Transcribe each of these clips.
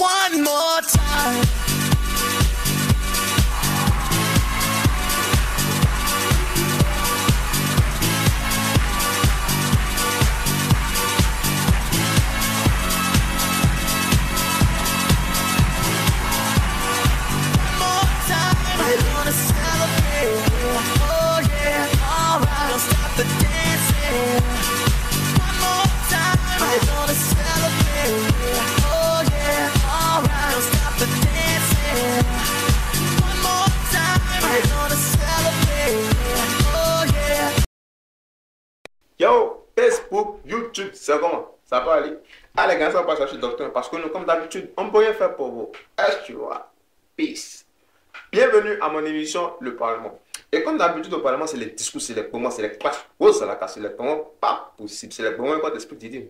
one more time. The dancing one more time. We're gonna celebrate. Oh yeah, alright. Don't stop the dancing one more time. We're gonna celebrate. Oh yeah. Yo, Facebook, YouTube, c'est comment? Ça va aller? Allez, gars, ça va pas chercher docteur parce que nous, comme d'habitude, on peut rien faire pour vous. Est-ce que tu vois? Peace. Bienvenue à mon émission Le Parlement. Et comme d'habitude au Parlement, c'est les discours, c'est les moments, c'est les clashes. Oh, ça la casse, c'est les moments pas possible. C'est les moments quand t'expliques, tu dis,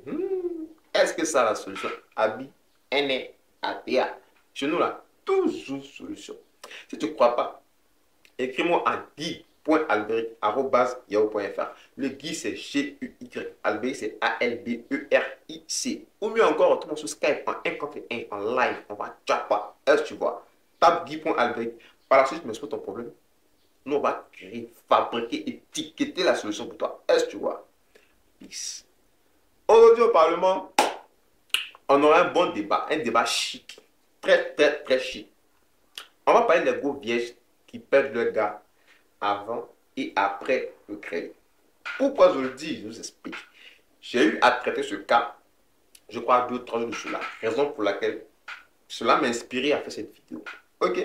est-ce que ça a la solution? Abi, N, ATA. Chez nous là, toujours solution. Si tu ne crois pas, écris-moi à guy.alberic@yahoo.fr. Le Guy, c'est G-U-Y. Alberic, c'est A-L-B-E-R-I-C. Ou mieux encore, retrouve-moi sur Skype en 1 contre 1, en live. On va tchapa. Est-ce que tu vois? Tape guy.alberic. Par la suite, tu me expliques ton problème. Nous, on va créer, fabriquer, étiqueter la solution pour toi. Est-ce que tu vois? Peace. Aujourd'hui au Parlement, on aura un bon débat. Un débat chic. Très chic. On va parler des gros vierges qui perdent leur gars avant et après le crédit. Pourquoi je le dis? Je vous explique. J'ai eu à traiter ce cas, je crois, 2 ou 3 jours de cela. Raison pour laquelle cela m'a inspiré à faire cette vidéo. Ok?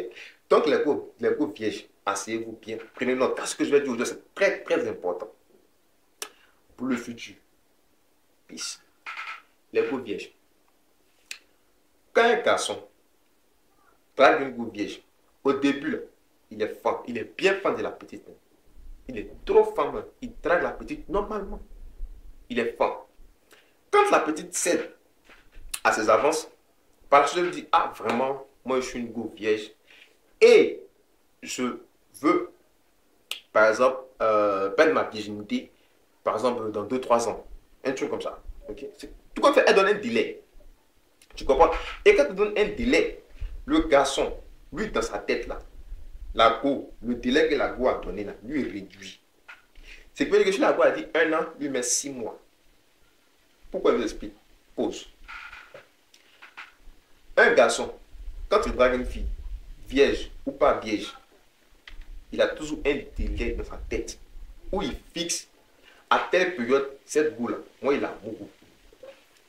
Donc, les gros vierges, asseyez-vous bien, prenez note. Car ce que je vais dire aujourd'hui, c'est très important pour le futur. Peace. Les gros vierges. Quand un garçon drague une go vierge, au début, là, il est fan, il est bien fan de la petite. Il est trop fan, il drague la petite normalement. Il est fan. Quand la petite cède à ses avances, par la suite, elle dit, ah vraiment, moi je suis une go vierge et je veux, par exemple, perdre ma virginité, par exemple, dans 2-3 ans. Un truc comme ça. Okay? Tout comme fait, elle donne un délai. Tu comprends? Et quand elle donne un délai, le garçon, lui, dans sa tête, là, la go, le délai que la go a donné, là, lui, est réduit. C'est que si la go a dit 1 an, lui met 6 mois. Pourquoi je vous explique? Pause. Un garçon, quand il drague une fille, vierge ou pas vierge, il a toujours un délai dans sa tête où il fixe à telle période cette go-là. Moi, il a beaucoup.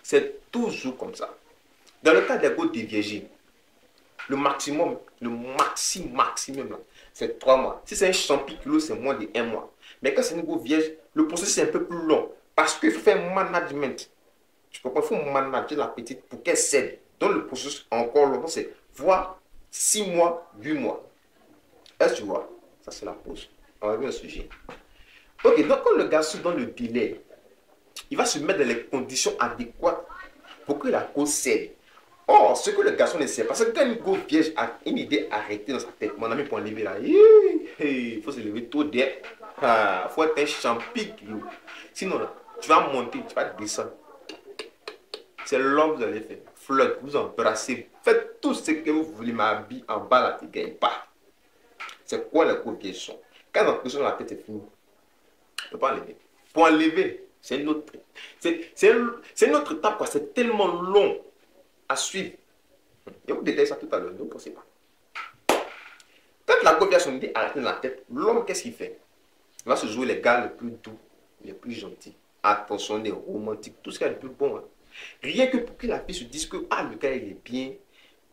C'est toujours comme ça. Dans le cas des go déviégés, le maximum, là, c'est 3 mois. Si c'est un champi kilo, c'est moins de 1 mois. Mais quand c'est une go vierge, le processus est un peu plus long. Parce qu'il faut faire un management. Tu comprends? Il faut manager la petite pour qu'elle cède. Donc le processus encore longtemps, c'est voire 6 mois, 8 mois. Est-ce que tu vois? Ça, c'est la pause. On va voir le sujet. Ok, donc quand le garçon donne le délai, il va se mettre dans les conditions adéquates pour que la cause cède. Or, ce que le garçon ne sait pas, c'est que quand une go vierge a une idée arrêtée dans sa tête, mon ami, pour enlever là, il faut se lever tôt d'air. Il faut être un champi. Sinon, là, tu vas monter, tu vas descendre. C'est l'homme que vous allez faire. Flotte, vous embrassez, faites tout ce que vous voulez, ma vie en bas là, tu ne gagnes pas. C'est quoi les go vierges sont? Quand la pression dans la tête est finie, tu ne peux pas enlever. Pour enlever, c'est une autre étape, quoi. C'est tellement long à suivre. Je vous détaille ça tout à l'heure, ne vous pensez pas. Quand la go vierge son idée arrêtée dans la tête, l'homme, qu'est-ce qu'il fait? Il va se jouer les gars les plus doux, les plus gentils, attentionnés, romantiques, tout ce qu'il y a de plus bon. Hein. Rien que pour que la fille se dise que ah, le gars il est bien.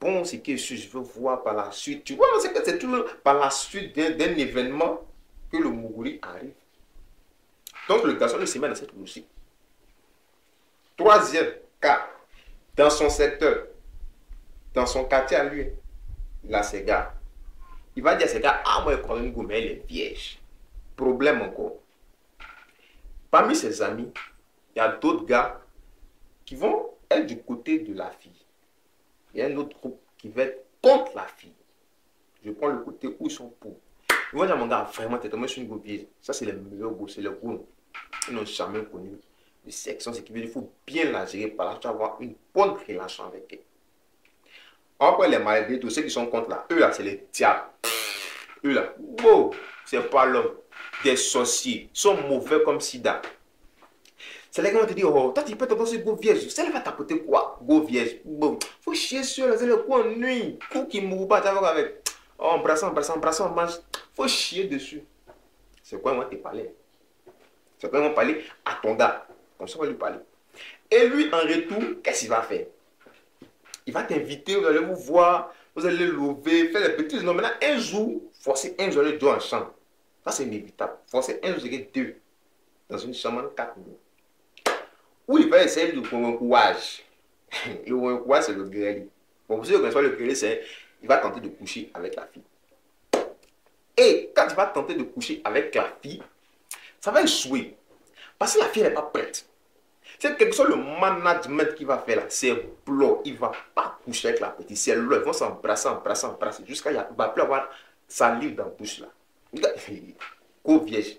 Bon, c'est que je veux voir par la suite. Tu vois, c'est toujours par la suite d'un événement que le Mougouri arrive. Donc le garçon se met dans cette logique. Troisième cas, dans son secteur, dans son quartier à lui, il a ses gars. Il va dire à ses gars, ah moi je connais une go, mais elle est vierge. Problème encore. Parmi ses amis, il y a d'autres gars qui vont être du côté de la fille. Il y a un autre groupe qui va être contre la fille. Je prends le côté où ils sont pour. Ils vont dire, mon gars, vraiment, t'es tombé sur une go vierge. Ça, c'est les meilleurs go, c'est les go. Ils n'ont jamais connu de section. C'est qu'il faut bien la gérer. Par là, tu vas avoir une bonne relation avec elle. Après les maladies, tous ceux qui sont contre là, eux là, c'est les diables. Eux là, wow, c'est pas l'homme. Des sorciers, sont mauvais comme sida. C'est les gars qui vont te dire, oh, toi tu peux te penser go vierge. Ça va t'apporter quoi? Go vierge. Bon, faut chier sur là, c'est le coup en nuit. Coup qui mourra pas, t'as avec. Oh, embrassant, on mange. Faut chier dessus. C'est quoi, moi, te parler? C'est quoi, moi, parler à ton gars? Comme ça, on va lui parler. Et lui, en retour, qu'est-ce qu'il va faire? Il va t'inviter, vous allez vous voir, vous allez lever, faire des petits. Non, maintenant, un jour, forcer un jour, deux en chambre. Ça, c'est inévitable. Forcer un jour, deux dans une chambre, 4 minutes. Ou il va essayer de prendre un courage. Le courage, c'est le grêle. Bon, vous savez que le grêle, c'est il va tenter de coucher avec la fille. Et quand il va tenter de coucher avec la fille, ça va échouer. Parce que la fille n'est pas prête. C'est quelque chose le management qu'il va faire là, c'est blanc. Il ne va pas coucher avec la petite. C'est là, ils vont s'embrasser, jusqu'à il ne va plus avoir salive dans la bouche là. Go vierge.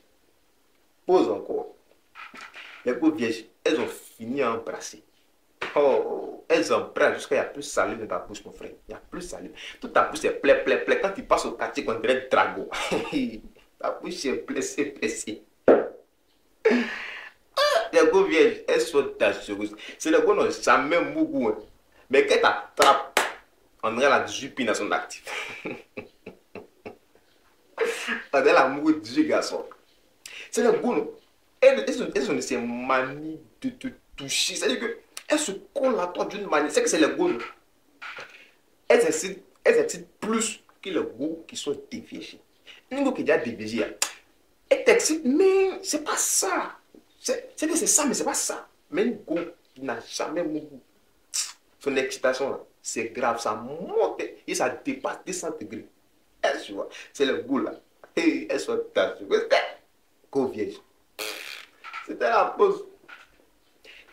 Pose encore. Les go vierges, elles ont fini à embrasser. Oh, elles embrassent jusqu'à il n'y a plus de salive dans ta bouche, mon frère. Il n'y a plus de salive. Toute ta bouche est plaie. Quand tu passes au quartier, on dirait dragon. Ta bouche est blessée. Les go vierges, elles sont dangereuses. C'est les go n'ont jamais mougou. Hein. Mais quand tu attrapes, on dirait la 18 pines à son actif. On dirait la mougou 18 garçons. C'est les go, non? Elles ont de ces manies de te toucher. C'est-à-dire qu'elles se collent à toi d'une manière. C'est que c'est les go, non? Elles excitent plus que les go qui sont déviés. Une go qui est déjà déviée, elle t'excite, mais c'est pas ça. C'est que c'est ça, mais c'est pas ça. Mais une go qui n'a jamais mouru, son excitation, là, c'est grave, ça monte et ça dépasse 200 degrés. Elle, tu vois, c'est le goût là. Et elles sont tachées. Go vierge. C'était la pause.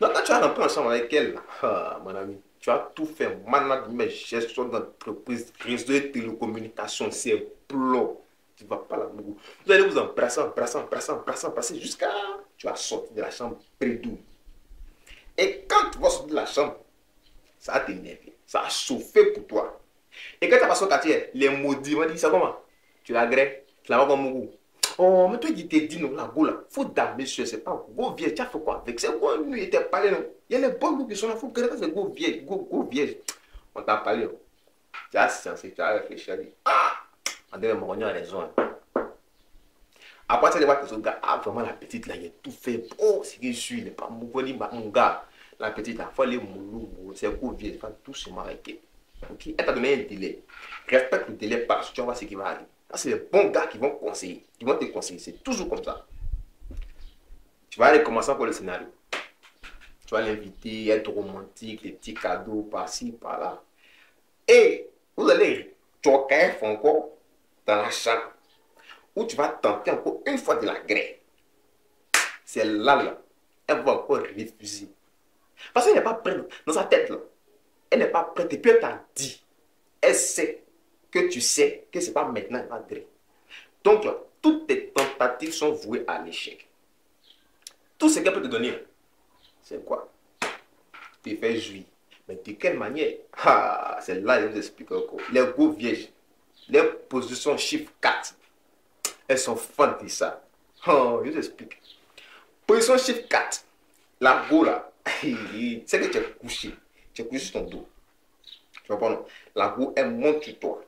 Donc, quand tu as rentré ensemble avec elle, là, mon ami, tu as tout fait. Management, gestion d'entreprise, réseau de télécommunications, c'est plomb. Tu ne vas pas la mourir. Vous allez vous embrasser jusqu'à tu vas sortir de la chambre prédoux. Et quand tu vas sortir de la chambre, ça va t'énerver. Ça va chauffer pour toi. Et quand tu vas sortir au quartier, les maudits vont dire ça comment? Tu l'agrais, tu la vas comme mourir. Oh, mais toi, il t'a dit non, la go là, faut damer monsieur, c'est pas go vierge, tu as fait quoi avec? C'est quoi, lui, il était parlé, non? Il y a les bonnes goûts qui sont là, faut que c'est go vierge, go vierge. On t'a parlé, non? Tu as sensé, tu as réfléchi, tu as dit, ah! André Morognon a raison. Après, tu vas te dire, ah, vraiment, la petite là, il a tout fait. Oh, c'est que je suis, il n'est pas mon gars. La petite là, il faut aller moulou, c'est go vierge, il faut tout se marier. Ok? Elle t'a donné un délai. Respecte le délai parce que tu vas voir ce qui va arriver. C'est les bons gars qui vont conseiller, qui vont te conseiller. C'est toujours comme ça. Tu vas aller commencer pour le scénario. Tu vas l'inviter, être romantique, les petits cadeaux par-ci, par-là. Et vous allez choquer encore dans la chambre où tu vas tenter encore une fois de la grêle. C'est là, elle va encore refuser. Parce qu'elle n'est pas prête dans sa tête là. Elle n'est pas prête et puis elle t'a dit. Elle sait que tu sais que ce n'est pas maintenant elle va grêler. Donc là, toutes tes tentatives sont vouées à l'échec. Tout ce qu'elle peut te donner, c'est quoi? Te faire jouir. Mais de quelle manière? Ah, c'est là que je vous explique encore. Les go vierges, les positions chiffre 4, elles sont fans de ça. Oh, je vous explique. Position chiffre 4, la go là, c'est que tu es couché. Tu es couché sur ton dos. Tu vois pas non? La go, elle monte sur toi.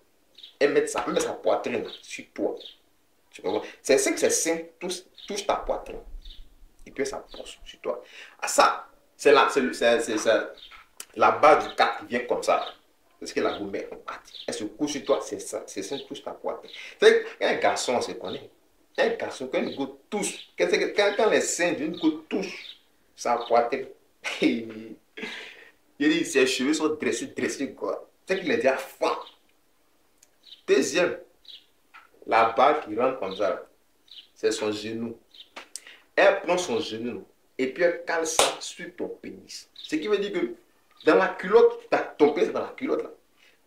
Elle met sa poitrine sur toi. Tu comprends? C'est que ses seins touchent ta poitrine. Et puis ça pousse sur toi. Ah, ça, c'est la barre du 4 qui vient comme ça. C'est ce que la go met en 4. Elle se couche sur toi, c'est ça. Ses seins touchent ta poitrine. C'est qu'un garçon, on se connaît. Un garçon, quand une go touche, quand les seins d'une go touchent sa poitrine, il dit ses cheveux sont dressés quoi. C'est qu'il est déjà fort. Deuxième, la barre qui rentre comme ça, c'est son genou. Elle prend son genou et puis elle cale ça sur ton pénis. Ce qui veut dire que dans la culotte, ton pénis est dans la culotte là.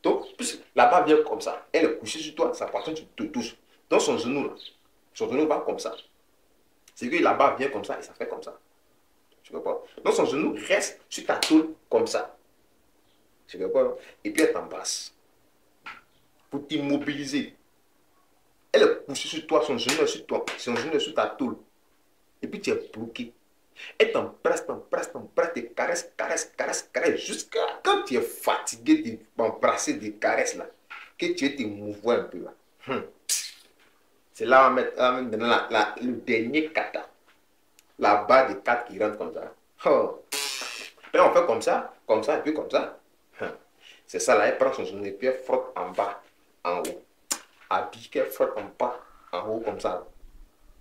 Donc, la barre vient comme ça. Elle est couchée sur toi, sa poitrine, tu te touches. Dans son genou là, son genou va comme ça. C'est que la barre vient comme ça et ça fait comme ça. Tu comprends? Donc son genou reste sur ta tôle comme ça. Tu comprends? Et puis elle t'embrasse. Pour t'immobiliser. Elle est couchée sur toi, son genou est sur toi, son genou est sur ta tôle. Et puis tu es bloqué. Elle t'embrasse, te caresse, jusqu'à quand tu es fatigué de t'embrasser des caresses là, que tu es te mouvoir un peu là. C'est là on va mettre maintenant le dernier kata. La barre de 4 qui rentre comme ça. Oh. Et on fait comme ça, et puis comme ça. C'est ça là, elle prend son genou et puis elle frotte en bas, en haut. À piquer, elle frotte en bas, en haut comme ça.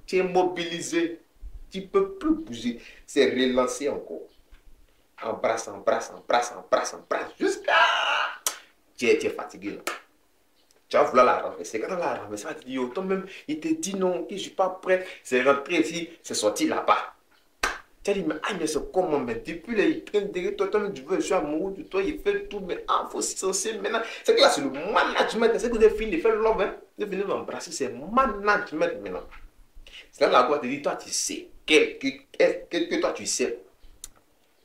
Tu es mobilisé. Tu ne peux plus bouger. C'est relancer encore. Embrasse, jusqu'à... Tu es fatigué là. Tu vas vouloir la renverser. Quand on la renverser, tu vas te dire, toi-même, il te dit non, que je ne suis pas prêt. C'est rentré ici, c'est sorti là-bas. Tu as dit, mais c'est comment, mais depuis là, il traîne derrière toi, toi-même, tu veux, je suis amoureux de toi, il fait tout, mais il faut se censer maintenant. C'est que là, c'est le management. C'est que vous avez fini de faire love, hein. Vous avez fini de m'embrasser, c'est management maintenant. C'est là la te dit, toi, tu sais, que toi, tu sais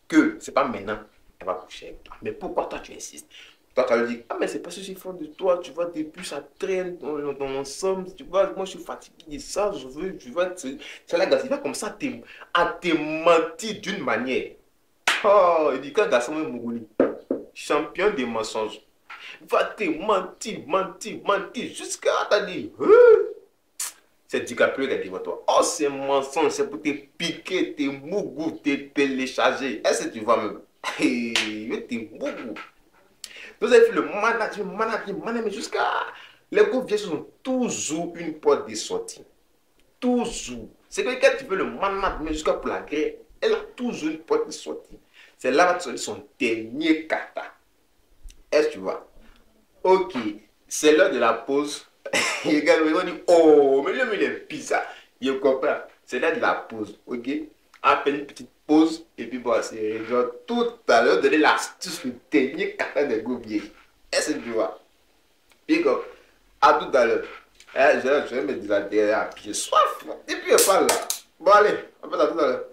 que c'est pas maintenant, elle va coucher avec toi. Mais pourquoi toi, tu insistes? Toi, tu lui dis, ah, mais c'est parce que je suis fort de toi, tu vois, depuis ça traîne dans ensemble, tu vois, moi, je suis fatigué de ça, je veux, tu vois, c'est la gars, il va comme ça à te mentir d'une manière. Oh, il dit, quand garçon est Mougouli, champion des mensonges, va te mentir, jusqu'à t'as dit, c'est DiCaprio qui est devant toi. Oh, c'est mensonge, c'est pour te piquer, te mougou, te télécharger. Est-ce que tu vois même? Te mougou. Vous avez fait le management, jusqu'à... Les gouvernements sont toujours une porte de sortie. Toujours. C'est que quand tu veux le management jusqu'à pour la guerre, elle a toujours une porte de sortie. C'est là que tu as son dernier kata. Est-ce que tu vois? Ok, c'est l'heure de la pause. Les gars, ils vont dire, oh, mais il est bizarre. Je comprends. C'est l'heure de la pause, ok? À peine une petite pause, et puis bon, c'est tout à l'heure donner l'astuce, le dernier kata de Gouvier. Est-ce que tu vois? Puis comme, à tout à l'heure. Je vais me dire la dernière, j'ai soif. Et puis je parle là. Bon, allez, on fait à tout à l'heure.